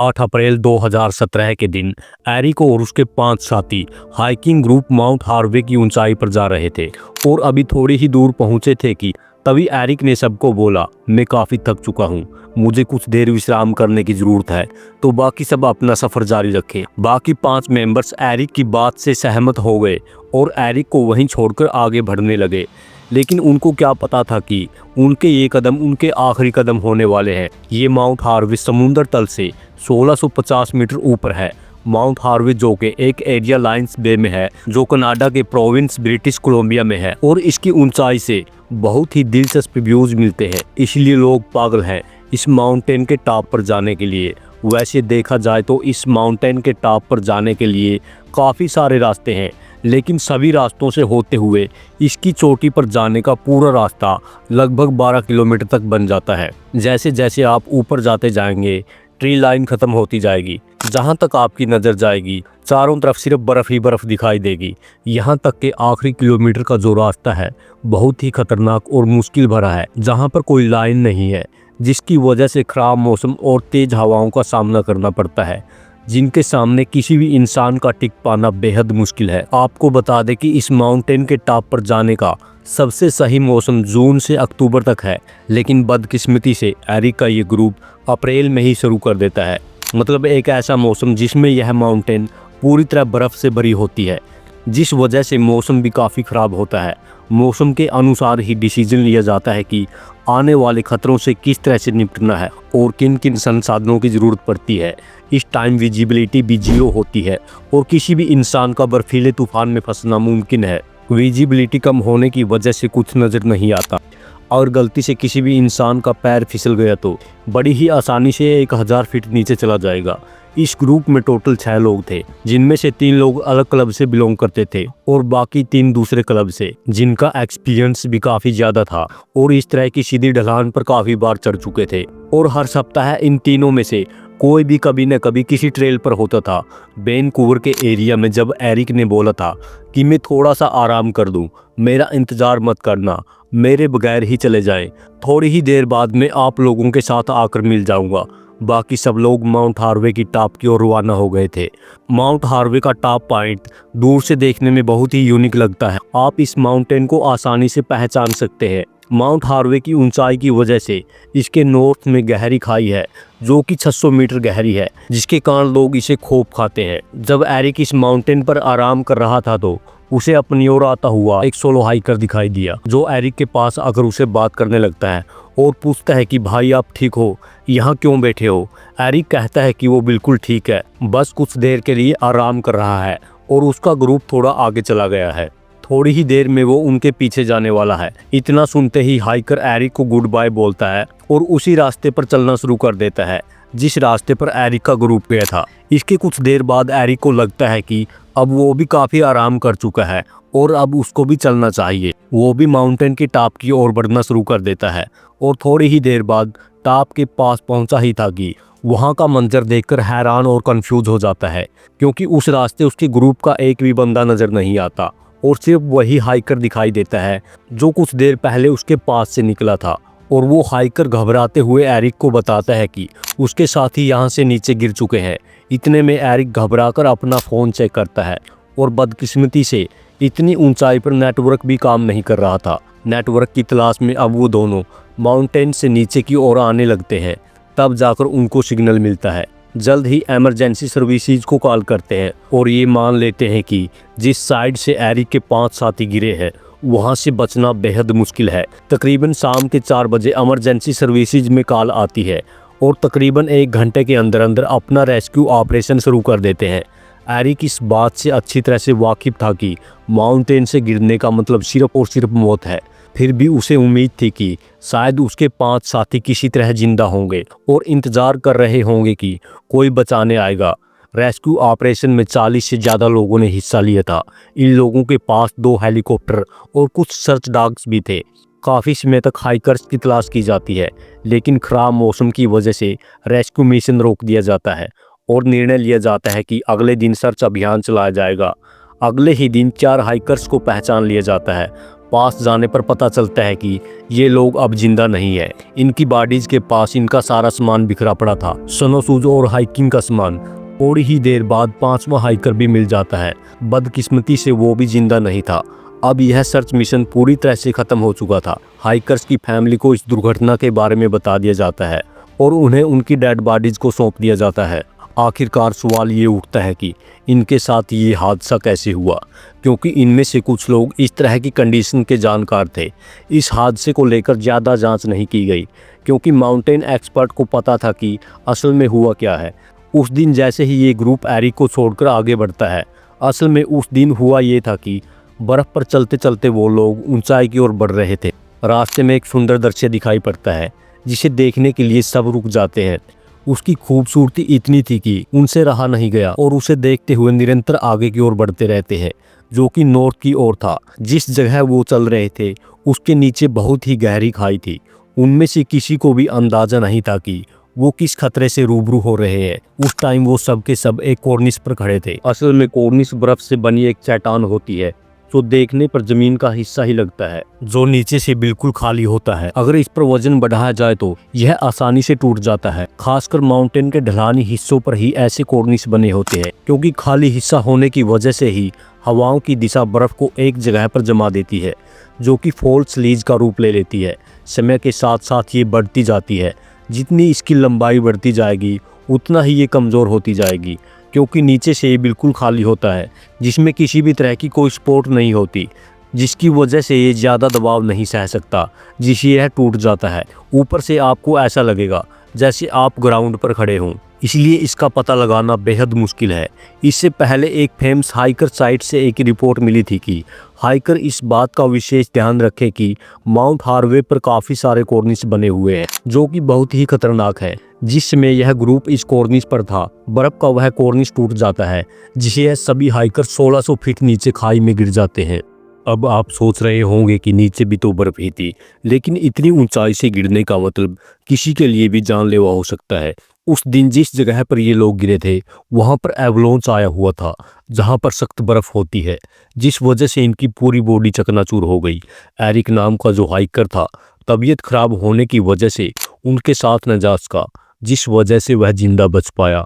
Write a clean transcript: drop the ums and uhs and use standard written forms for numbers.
8 अप्रैल 2017 के दिन एरिक और उसके 5 साथी हाइकिंग ग्रुप माउंट हार्वे की ऊंचाई पर जा रहे थे और अभी थोड़ी ही दूर पहुंचे थे कि तभी एरिक ने सबको बोला, मैं काफ़ी थक चुका हूं, मुझे कुछ देर विश्राम करने की ज़रूरत है। तो बाकी सब अपना सफ़र जारी रखे। बाकी 5 मेंबर्स एरिक की बात से सहमत हो गए और एरिक को वहीं छोड़कर आगे बढ़ने लगे। लेकिन उनको क्या पता था कि उनके ये कदम उनके आखिरी कदम होने वाले हैं। ये माउंट हार्वे समुद्र तल से 1650 मीटर ऊपर है। माउंट हार्वे जो कि एक एरिया लाइन्स बे में है, जो कनाडा के प्रोविंस ब्रिटिश कोलंबिया में है, और इसकी ऊंचाई से बहुत ही दिलचस्प व्यूज मिलते हैं। इसलिए लोग पागल हैं इस माउंटेन के टॉप पर जाने के लिए। वैसे देखा जाए तो इस माउंटेन के टॉप पर जाने के लिए काफ़ी सारे रास्ते हैं, लेकिन सभी रास्तों से होते हुए इसकी चोटी पर जाने का पूरा रास्ता लगभग 12 किलोमीटर तक बन जाता है। जैसे जैसे आप ऊपर जाते जाएंगे ट्री लाइन खत्म होती जाएगी। जहां तक आपकी नज़र जाएगी चारों तरफ सिर्फ बर्फ़ ही बर्फ़ दिखाई देगी। यहां तक के आखिरी किलोमीटर का जो रास्ता है बहुत ही खतरनाक और मुश्किल भरा है, जहां पर कोई लाइन नहीं है, जिसकी वजह से ख़राब मौसम और तेज़ हवाओं का सामना करना पड़ता है, जिनके सामने किसी भी इंसान का टिक पाना बेहद मुश्किल है। आपको बता दें कि इस माउंटेन के टॉप पर जाने का सबसे सही मौसम जून से अक्टूबर तक है, लेकिन बदकिस्मती से एरिक का ये ग्रुप अप्रैल में ही शुरू कर देता है। मतलब एक ऐसा मौसम जिसमें यह माउंटेन पूरी तरह बर्फ़ से भरी होती है, जिस वजह से मौसम भी काफ़ी ख़राब होता है। मौसम के अनुसार ही डिसीजन लिया जाता है कि आने वाले खतरों से किस तरह से निपटना है और किन किन संसाधनों की ज़रूरत पड़ती है। इस टाइम विजिबिलिटी भी जीरो होती है और किसी भी इंसान का बर्फीले तूफान में फंसना मुमकिन है। विजिबिलिटी कम होने की वजह से कुछ नज़र नहीं आता और गलती से किसी भी इंसान का पैर फिसल गया तो बड़ी ही आसानी से 1000 फीट नीचे चला जाएगा। इस ग्रुप में टोटल 6 लोग थे, जिनमें से 3 लोग अलग क्लब से बिलोंग करते थे और बाकी 3 दूसरे क्लब से, जिनका एक्सपीरियंस भी काफ़ी ज़्यादा था और इस तरह की सीधी ढलान पर काफ़ी बार चढ़ चुके थे। और हर सप्ताह इन तीनों में से कोई भी कभी न कभी किसी ट्रेल पर होता था। वैनकूवर के एरिया में जब एरिक ने बोला था कि मैं थोड़ा सा आराम कर दूं, मेरा इंतज़ार मत करना, मेरे बगैर ही चले जाएं, थोड़ी ही देर बाद मैं आप लोगों के साथ आकर मिल जाऊंगा। बाकी सब लोग माउंट हार्वे की टॉप की ओर रवाना हो गए थे। माउंट हार्वे का टॉप पॉइंट दूर से देखने में बहुत ही यूनिक लगता है। आप इस माउंटेन को आसानी से पहचान सकते हैं। माउंट हार्वे की ऊंचाई की वजह से इसके नॉर्थ में गहरी खाई है, जो कि 600 मीटर गहरी है, जिसके कारण लोग इसे खूब खाते हैं। जब एरिक इस माउंटेन पर आराम कर रहा था तो उसे अपनी ओर आता हुआ एक सोलो हाइकर दिखाई दिया, जो एरिक के पास आकर उसे बात करने लगता है और पूछता है कि भाई आप ठीक हो, यहाँ क्यों बैठे हो। एरिक कहता है कि वो बिल्कुल ठीक है, बस कुछ देर के लिए आराम कर रहा है और उसका ग्रुप थोड़ा आगे चला गया है। थोड़ी ही देर में वो उनके पीछे जाने वाला है। इतना सुनते ही हाइकर एरिक को गुड बाय बोलता है और उसी रास्ते पर चलना शुरू कर देता है जिस रास्ते पर एरिक का ग्रुप गया था। इसके कुछ देर बाद एरिक को लगता है कि अब वो भी काफ़ी आराम कर चुका है और अब उसको भी चलना चाहिए। वो भी माउंटेन की टॉप की ओर बढ़ना शुरू कर देता है और थोड़ी ही देर बाद टॉप के पास पहुंचा ही था कि वहां का मंजर देखकर हैरान और कंफ्यूज हो जाता है, क्योंकि उस रास्ते उसके ग्रुप का एक भी बंदा नज़र नहीं आता और सिर्फ वही हाइकर दिखाई देता है जो कुछ देर पहले उसके पास से निकला था। और वो हाइकर घबराते हुए एरिक को बताता है कि उसके साथी यहाँ से नीचे गिर चुके हैं। इतने में एरिक घबराकर अपना फ़ोन चेक करता है और बदकिस्मती से इतनी ऊंचाई पर नेटवर्क भी काम नहीं कर रहा था। नेटवर्क की तलाश में अब वो दोनों माउंटेन से नीचे की ओर आने लगते हैं। तब जाकर उनको सिग्नल मिलता है। जल्द ही इमरजेंसी सर्विसेज को कॉल करते हैं और ये मान लेते हैं कि जिस साइड से एरिक के 5 साथी गिरे हैं वहां से बचना बेहद मुश्किल है। तकरीबन शाम के 4 बजे इमरजेंसी सर्विसेज में कॉल आती है और तकरीबन 1 घंटे के अंदर अंदर अपना रेस्क्यू ऑपरेशन शुरू कर देते हैं। एरिक इस बात से अच्छी तरह से वाकिफ था कि माउंटेन से गिरने का मतलब सिर्फ और सिर्फ मौत है। फिर भी उसे उम्मीद थी कि शायद उसके 5 साथी किसी तरह जिंदा होंगे और इंतज़ार कर रहे होंगे कि कोई बचाने आएगा। रेस्क्यू ऑपरेशन में 40 से ज़्यादा लोगों ने हिस्सा लिया था। इन लोगों के पास 2 हेलीकॉप्टर और कुछ सर्च डॉग्स भी थे। काफ़ी समय तक हाइकर्स की तलाश की जाती है, लेकिन ख़राब मौसम की वजह से रेस्क्यू मिशन रोक दिया जाता है और निर्णय लिया जाता है कि अगले दिन सर्च अभियान चलाया जाएगा। अगले ही दिन 4 हाइकर्स को पहचान लिया जाता है। पास जाने पर पता चलता है कि ये लोग अब जिंदा नहीं है। इनकी बॉडीज के पास इनका सारा सामान बिखरा पड़ा था, स्नो शूज और हाइकिंग का सामान। थोड़ी ही देर बाद पांचवा हाइकर भी मिल जाता है। बदकिस्मती से वो भी जिंदा नहीं था। अब यह सर्च मिशन पूरी तरह से खत्म हो चुका था। हाइकर्स की फैमिली को इस दुर्घटना के बारे में बता दिया जाता है और उन्हें उनकी डेड बॉडीज को सौंप दिया जाता है। आखिरकार सवाल ये उठता है कि इनके साथ ये हादसा कैसे हुआ, क्योंकि इनमें से कुछ लोग इस तरह की कंडीशन के जानकार थे। इस हादसे को लेकर ज़्यादा जांच नहीं की गई, क्योंकि माउंटेन एक्सपर्ट को पता था कि असल में हुआ क्या है। उस दिन जैसे ही ये ग्रुप एरिक को छोड़कर आगे बढ़ता है, असल में उस दिन हुआ ये था कि बर्फ़ पर चलते चलते वो लोग ऊंचाई की ओर बढ़ रहे थे। रास्ते में एक सुंदर दृश्य दिखाई पड़ता है जिसे देखने के लिए सब रुक जाते हैं। उसकी खूबसूरती इतनी थी कि उनसे रहा नहीं गया और उसे देखते हुए निरंतर आगे की ओर बढ़ते रहते हैं, जो कि नॉर्थ की ओर था। जिस जगह वो चल रहे थे उसके नीचे बहुत ही गहरी खाई थी। उनमें से किसी को भी अंदाजा नहीं था कि वो किस खतरे से रूबरू हो रहे हैं। उस टाइम वो सब के सब एक कॉर्निस पर खड़े थे। असल में कॉर्निस बर्फ से बनी एक चट्टान होती है जो देखने पर जमीन का हिस्सा ही लगता है, जो नीचे से बिल्कुल खाली होता है। अगर इस पर वजन बढ़ाया जाए तो यह आसानी से टूट जाता है। खासकर माउंटेन के ढलानी हिस्सों पर ही ऐसे कॉर्निस बने होते हैं, क्योंकि खाली हिस्सा होने की वजह से ही हवाओं की दिशा बर्फ को एक जगह पर जमा देती है, जो कि फॉल्स लीज का रूप ले लेती है। समय के साथ साथ ये बढ़ती जाती है। जितनी इसकी लंबाई बढ़ती जाएगी उतना ही ये कमज़ोर होती जाएगी, क्योंकि नीचे से ये बिल्कुल खाली होता है, जिसमें किसी भी तरह की कोई सपोर्ट नहीं होती, जिसकी वजह से ये ज़्यादा दबाव नहीं सह सकता, जिससे यह टूट जाता है। ऊपर से आपको ऐसा लगेगा जैसे आप ग्राउंड पर खड़े हों, इसलिए इसका पता लगाना बेहद मुश्किल है। इससे पहले एक फेमस हाइकर साइट से एक रिपोर्ट मिली थी कि हाइकर इस बात का विशेष ध्यान रखें कि माउंट हार्वे पर काफ़ी सारे कॉर्निस बने हुए हैं, जो कि बहुत ही खतरनाक है। जिस समय यह ग्रुप इस कॉर्निस पर था, बर्फ का वह कॉर्निस टूट जाता है, जिसे यह सभी हाइकर 1600 फीट नीचे खाई में गिर जाते हैं। अब आप सोच रहे होंगे कि नीचे भी तो बर्फ ही थी, लेकिन इतनी ऊंचाई से गिरने का मतलब किसी के लिए भी जानलेवा हो सकता है। उस दिन जिस जगह पर ये लोग गिरे थे वहां पर एवलांच आया हुआ था, जहां पर सख्त बर्फ होती है, जिस वजह से इनकी पूरी बॉडी चकनाचूर हो गई। एरिक नाम का जो हाइकर था, तबीयत खराब होने की वजह से उनके साथ न जा सका, जिस वजह से वह जिंदा बच पाया।